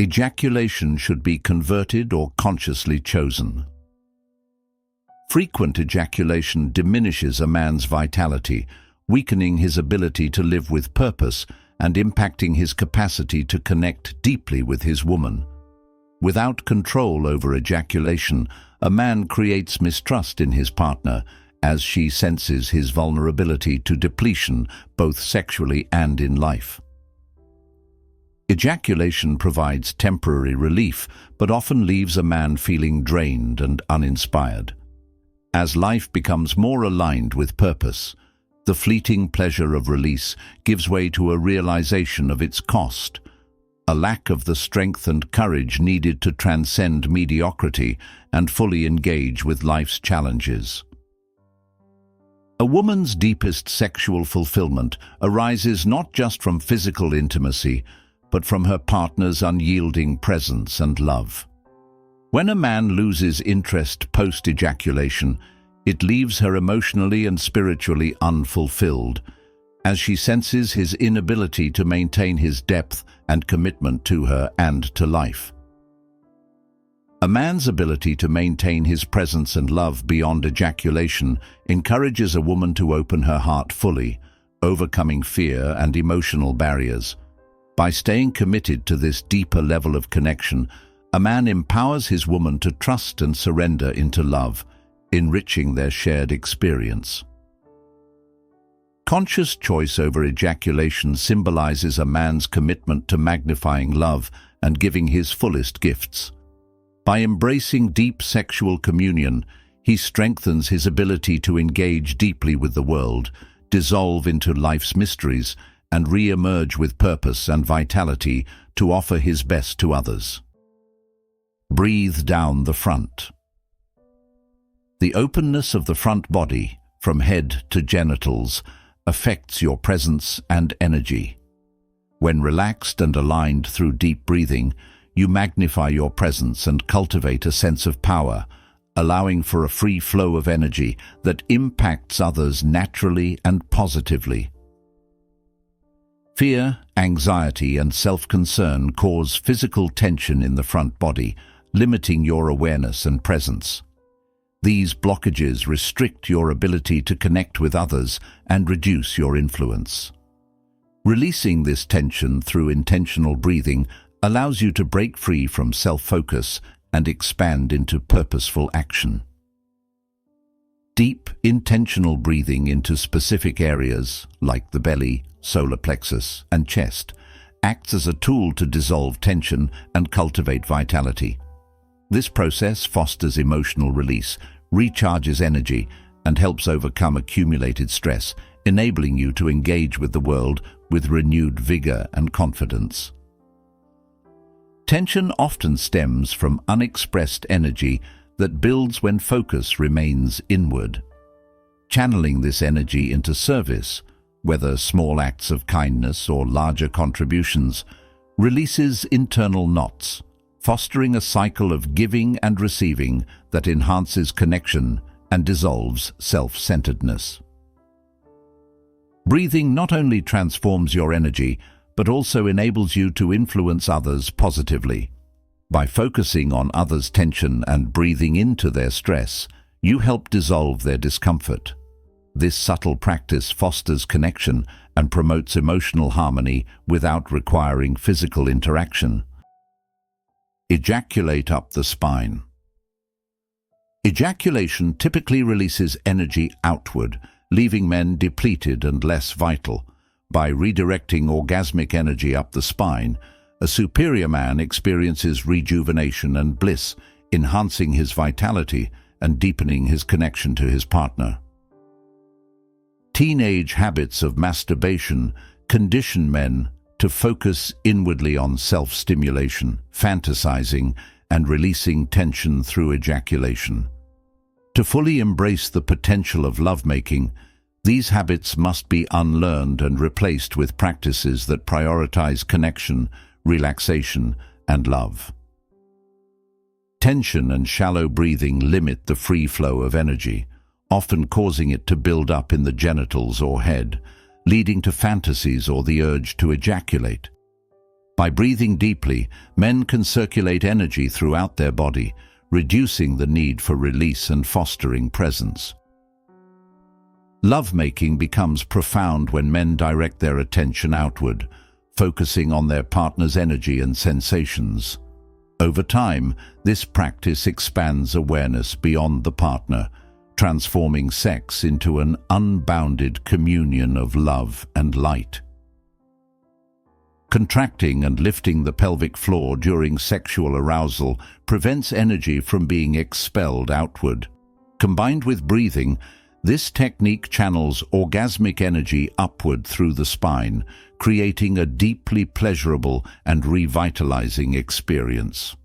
Ejaculation should be converted or consciously chosen. Frequent ejaculation diminishes a man's vitality, weakening his ability to live with purpose and impacting his capacity to connect deeply with his woman. Without control over ejaculation, a man creates mistrust in his partner as she senses his vulnerability to depletion, both sexually and in life. Ejaculation provides temporary relief, but often leaves a man feeling drained and uninspired. As life becomes more aligned with purpose, the fleeting pleasure of release gives way to a realization of its cost, a lack of the strength and courage needed to transcend mediocrity and fully engage with life's challenges. A woman's deepest sexual fulfillment arises not just from physical intimacy, but from her partner's unyielding presence and love. When a man loses interest post-ejaculation, it leaves her emotionally and spiritually unfulfilled, as she senses his inability to maintain his depth and commitment to her and to life. A man's ability to maintain his presence and love beyond ejaculation encourages a woman to open her heart fully, overcoming fear and emotional barriers. By staying committed to this deeper level of connection, a man empowers his woman to trust and surrender into love, enriching their shared experience. Conscious choice over ejaculation symbolizes a man's commitment to magnifying love and giving his fullest gifts. By embracing deep sexual communion, he strengthens his ability to engage deeply with the world, dissolve into life's mysteries, and re-emerge with purpose and vitality to offer his best to others. Breathe down the front. The openness of the front body, from head to genitals, affects your presence and energy. When relaxed and aligned through deep breathing, you magnify your presence and cultivate a sense of power, allowing for a free flow of energy that impacts others naturally and positively. Fear, anxiety, and self-concern cause physical tension in the front body, limiting your awareness and presence. These blockages restrict your ability to connect with others and reduce your influence. Releasing this tension through intentional breathing allows you to break free from self-focus and expand into purposeful action. Deep, intentional breathing into specific areas, like the belly, solar plexus, and chest, acts as a tool to dissolve tension and cultivate vitality. This process fosters emotional release, recharges energy, and helps overcome accumulated stress, enabling you to engage with the world with renewed vigor and confidence. Tension often stems from unexpressed energy that builds when focus remains inward. Channeling this energy into service, whether small acts of kindness or larger contributions, releases internal knots, fostering a cycle of giving and receiving that enhances connection and dissolves self-centeredness. Breathing not only transforms your energy, but also enables you to influence others positively. By focusing on others' tension and breathing into their stress, you help dissolve their discomfort. This subtle practice fosters connection and promotes emotional harmony without requiring physical interaction. Ejaculate up the spine. Ejaculation typically releases energy outward, leaving men depleted and less vital. By redirecting orgasmic energy up the spine, a superior man experiences rejuvenation and bliss, enhancing his vitality and deepening his connection to his partner. Teenage habits of masturbation condition men to focus inwardly on self-stimulation, fantasizing, and releasing tension through ejaculation. To fully embrace the potential of lovemaking, these habits must be unlearned and replaced with practices that prioritize connection, relaxation, and love. Tension and shallow breathing limit the free flow of energy, often causing it to build up in the genitals or head, leading to fantasies or the urge to ejaculate. By breathing deeply, men can circulate energy throughout their body, reducing the need for release and fostering presence. Lovemaking becomes profound when men direct their attention outward, focusing on their partner's energy and sensations. Over time, this practice expands awareness beyond the partner, transforming sex into an unbounded communion of love and light. Contracting and lifting the pelvic floor during sexual arousal prevents energy from being expelled outward. Combined with breathing, this technique channels orgasmic energy upward through the spine, creating a deeply pleasurable and revitalizing experience.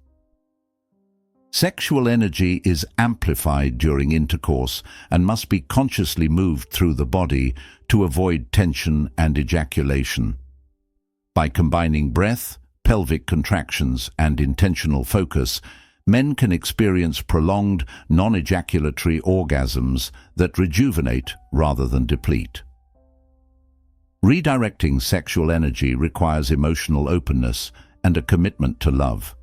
Sexual energy is amplified during intercourse and must be consciously moved through the body to avoid tension and ejaculation. By combining breath, pelvic contractions, and intentional focus, men can experience prolonged, non-ejaculatory orgasms that rejuvenate rather than deplete. Redirecting sexual energy requires emotional openness and a commitment to love.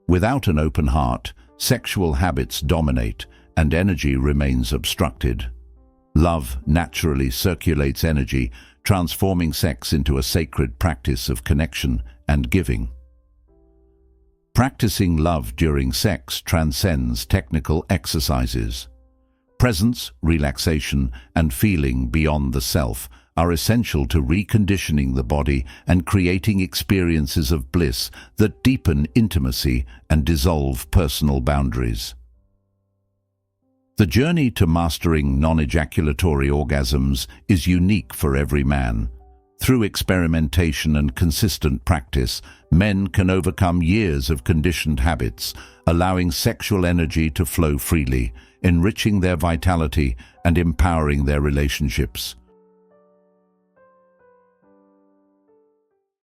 Without an open heart, sexual habits dominate and energy remains obstructed. Love naturally circulates energy, transforming sex into a sacred practice of connection and giving. Practicing love during sex transcends technical exercises. Presence, relaxation, and feeling beyond the self are essential to reconditioning the body and creating experiences of bliss that deepen intimacy and dissolve personal boundaries. The journey to mastering non-ejaculatory orgasms is unique for every man. Through experimentation and consistent practice, men can overcome years of conditioned habits, allowing sexual energy to flow freely, enriching their vitality and empowering their relationships.